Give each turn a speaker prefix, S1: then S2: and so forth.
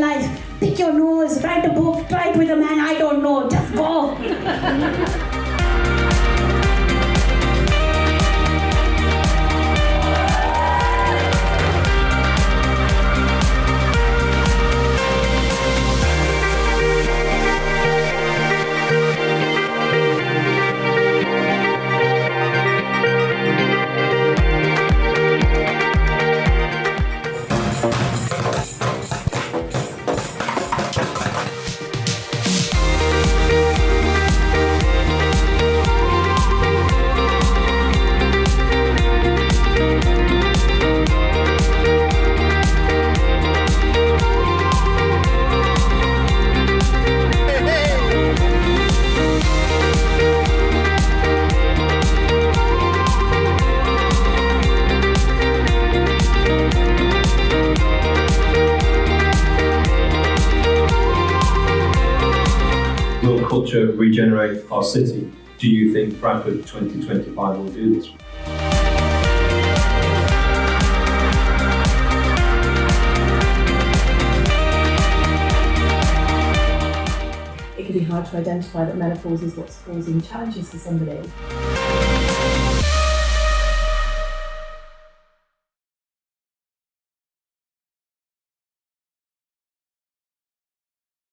S1: life. Pick your nose, write a book, try it with a man I don't know, just go.
S2: Will culture regenerate our city? Do you think Bradford 2025 will do this?
S3: It can be hard to identify that menopause is what's causing challenges for somebody.